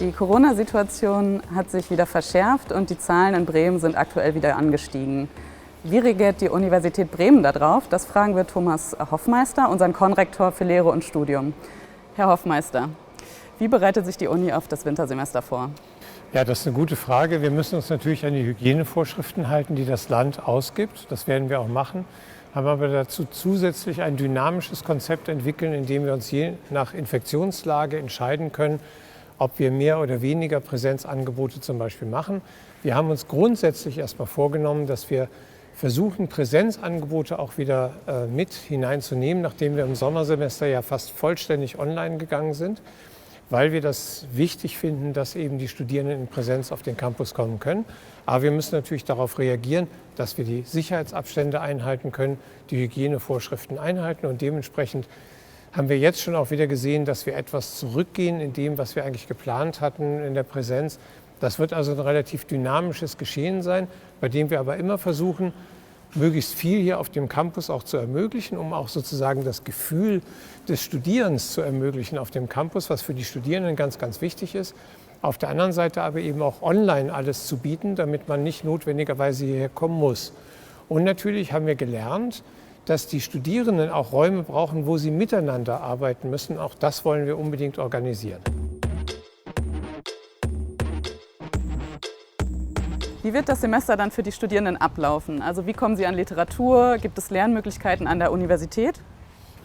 Die Corona-Situation hat sich wieder verschärft und die Zahlen in Bremen sind aktuell wieder angestiegen. Wie reagiert die Universität Bremen darauf? Das fragen wir Thomas Hoffmeister, unseren Konrektor für Lehre und Studium. Herr Hoffmeister, wie bereitet sich die Uni auf das Wintersemester vor? Ja, das ist eine gute Frage. Wir müssen uns natürlich an die Hygienevorschriften halten, die das Land ausgibt. Das werden wir auch machen. Haben aber dazu zusätzlich ein dynamisches Konzept entwickeln, in dem wir uns je nach Infektionslage entscheiden können, ob wir mehr oder weniger Präsenzangebote zum Beispiel machen. Wir haben uns grundsätzlich erstmal vorgenommen, dass wir versuchen, Präsenzangebote auch wieder mit hineinzunehmen, nachdem wir im Sommersemester ja fast vollständig online gegangen sind, weil wir das wichtig finden, dass eben die Studierenden in Präsenz auf den Campus kommen können. Aber wir müssen natürlich darauf reagieren, dass wir die Sicherheitsabstände einhalten können, die Hygienevorschriften einhalten und dementsprechend haben wir jetzt schon auch wieder gesehen, dass wir etwas zurückgehen in dem, was wir eigentlich geplant hatten in der Präsenz. Das wird also ein relativ dynamisches Geschehen sein, bei dem wir aber immer versuchen, möglichst viel hier auf dem Campus auch zu ermöglichen, um auch sozusagen das Gefühl des Studierens zu ermöglichen auf dem Campus, was für die Studierenden ganz, ganz wichtig ist. Auf der anderen Seite aber eben auch online alles zu bieten, damit man nicht notwendigerweise hierher kommen muss. Und natürlich haben wir gelernt, dass die Studierenden auch Räume brauchen, wo sie miteinander arbeiten müssen. Auch das wollen wir unbedingt organisieren. Wie wird das Semester dann für die Studierenden ablaufen? Also wie kommen sie an Literatur? Gibt es Lernmöglichkeiten an der Universität?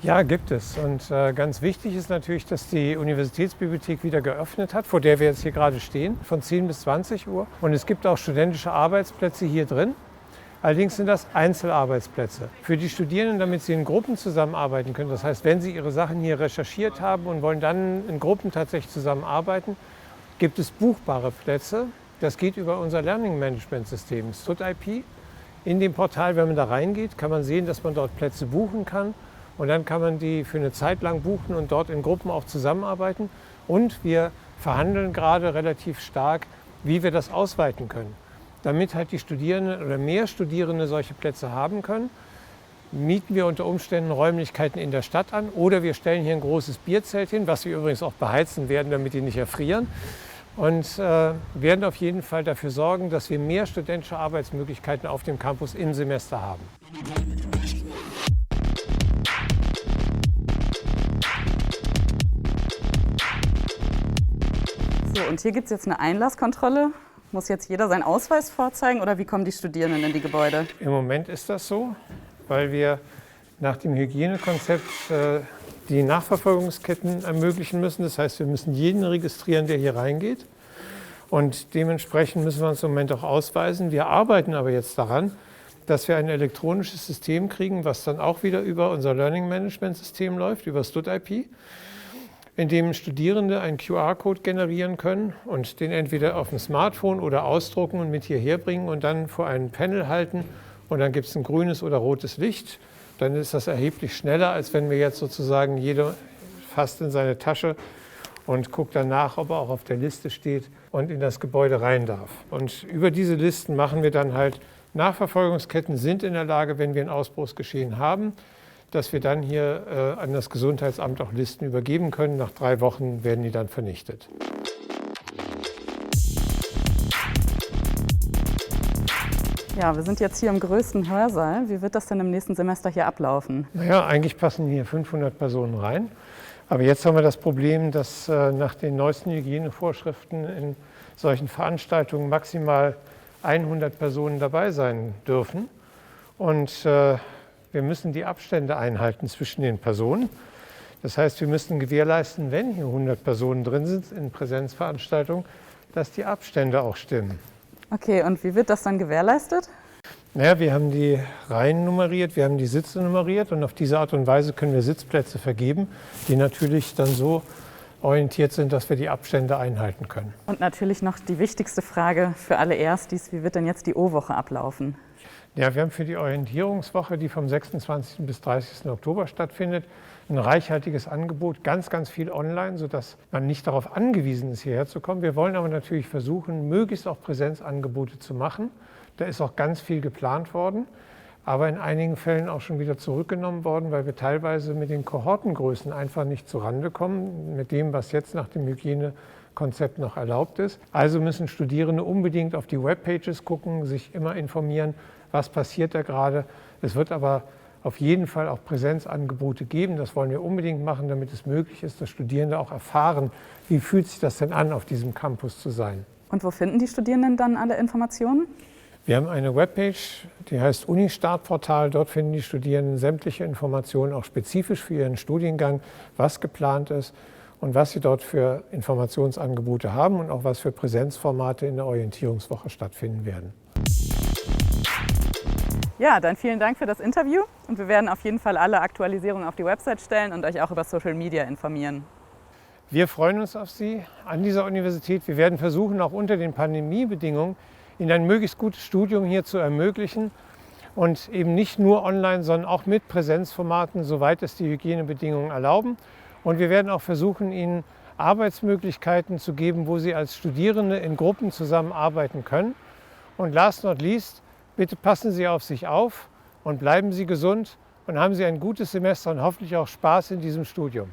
Ja, gibt es. Und ganz wichtig ist natürlich, dass die Universitätsbibliothek wieder geöffnet hat, vor der wir jetzt hier gerade stehen, von 10 bis 20 Uhr. Und es gibt auch studentische Arbeitsplätze hier drin. Allerdings sind das Einzelarbeitsplätze für die Studierenden, damit sie in Gruppen zusammenarbeiten können. Das heißt, wenn sie ihre Sachen hier recherchiert haben und wollen dann in Gruppen tatsächlich zusammenarbeiten, gibt es buchbare Plätze. Das geht über unser Learning Management System, StudIP. In dem Portal, wenn man da reingeht, kann man sehen, dass man dort Plätze buchen kann. Und dann kann man die für eine Zeit lang buchen und dort in Gruppen auch zusammenarbeiten. Und wir verhandeln gerade relativ stark, wie wir das ausweiten können. Damit halt die Studierenden oder mehr Studierende solche Plätze haben können, mieten wir unter Umständen Räumlichkeiten in der Stadt an oder wir stellen hier ein großes Bierzelt hin, was wir übrigens auch beheizen werden, damit die nicht erfrieren. Und werden auf jeden Fall dafür sorgen, dass wir mehr studentische Arbeitsmöglichkeiten auf dem Campus im Semester haben. So, und hier gibt es jetzt eine Einlasskontrolle. Muss jetzt jeder seinen Ausweis vorzeigen oder wie kommen die Studierenden in die Gebäude? Im Moment ist das so, weil wir nach dem Hygienekonzept die Nachverfolgungsketten ermöglichen müssen. Das heißt, wir müssen jeden registrieren, der hier reingeht. Und dementsprechend müssen wir uns im Moment auch ausweisen. Wir arbeiten aber jetzt daran, dass wir ein elektronisches System kriegen, was dann auch wieder über unser Learning Management System läuft, über StudIP, in dem Studierende einen QR-Code generieren können und den entweder auf dem Smartphone oder ausdrucken und mit hierher bringen und dann vor einem Panel halten. Und dann gibt es ein grünes oder rotes Licht. Dann ist das erheblich schneller, als wenn wir jetzt sozusagen jeder fasst in seine Tasche und guckt danach, ob er auch auf der Liste steht und in das Gebäude rein darf. Und über diese Listen machen wir dann halt Nachverfolgungsketten, sind in der Lage, wenn wir ein Ausbruchsgeschehen haben, dass wir dann hier an das Gesundheitsamt auch Listen übergeben können. Nach 3 Wochen werden die dann vernichtet. Ja, wir sind jetzt hier im größten Hörsaal. Wie wird das denn im nächsten Semester hier ablaufen? Naja, eigentlich passen hier 500 Personen rein. Aber jetzt haben wir das Problem, dass nach den neuesten Hygienevorschriften in solchen Veranstaltungen maximal 100 Personen dabei sein dürfen. Und wir müssen die Abstände einhalten zwischen den Personen. Das heißt, wir müssen gewährleisten, wenn hier 100 Personen drin sind in Präsenzveranstaltungen, dass die Abstände auch stimmen. Okay, und wie wird das dann gewährleistet? Naja, wir haben die Reihen nummeriert, wir haben die Sitze nummeriert und auf diese Art und Weise können wir Sitzplätze vergeben, die natürlich dann so orientiert sind, dass wir die Abstände einhalten können. Und natürlich noch die wichtigste Frage für alle Erstis, wie wird denn jetzt die O-Woche ablaufen? Ja, wir haben für die Orientierungswoche, die vom 26. bis 30. Oktober stattfindet, ein reichhaltiges Angebot, ganz, ganz viel online, sodass man nicht darauf angewiesen ist, hierher zu kommen. Wir wollen aber natürlich versuchen, möglichst auch Präsenzangebote zu machen. Da ist auch ganz viel geplant worden, aber in einigen Fällen auch schon wieder zurückgenommen worden, weil wir teilweise mit den Kohortengrößen einfach nicht zurande kommen, mit dem, was jetzt nach dem Hygiene Konzept noch erlaubt ist. Also müssen Studierende unbedingt auf die Webpages gucken, sich immer informieren, was passiert da gerade. Es wird aber auf jeden Fall auch Präsenzangebote geben. Das wollen wir unbedingt machen, damit es möglich ist, dass Studierende auch erfahren, wie fühlt sich das denn an, auf diesem Campus zu sein. Und wo finden die Studierenden dann alle Informationen? Wir haben eine Webpage, die heißt Uni-Startportal. Dort finden die Studierenden sämtliche Informationen, auch spezifisch für ihren Studiengang, was geplant ist und was sie dort für Informationsangebote haben und auch was für Präsenzformate in der Orientierungswoche stattfinden werden. Ja, dann vielen Dank für das Interview und wir werden auf jeden Fall alle Aktualisierungen auf die Website stellen und euch auch über Social Media informieren. Wir freuen uns auf Sie an dieser Universität. Wir werden versuchen, auch unter den Pandemiebedingungen Ihnen ein möglichst gutes Studium hier zu ermöglichen und eben nicht nur online, sondern auch mit Präsenzformaten, soweit es die Hygienebedingungen erlauben. Und wir werden auch versuchen, Ihnen Arbeitsmöglichkeiten zu geben, wo Sie als Studierende in Gruppen zusammenarbeiten können. Und last not least, bitte passen Sie auf sich auf und bleiben Sie gesund und haben Sie ein gutes Semester und hoffentlich auch Spaß in diesem Studium.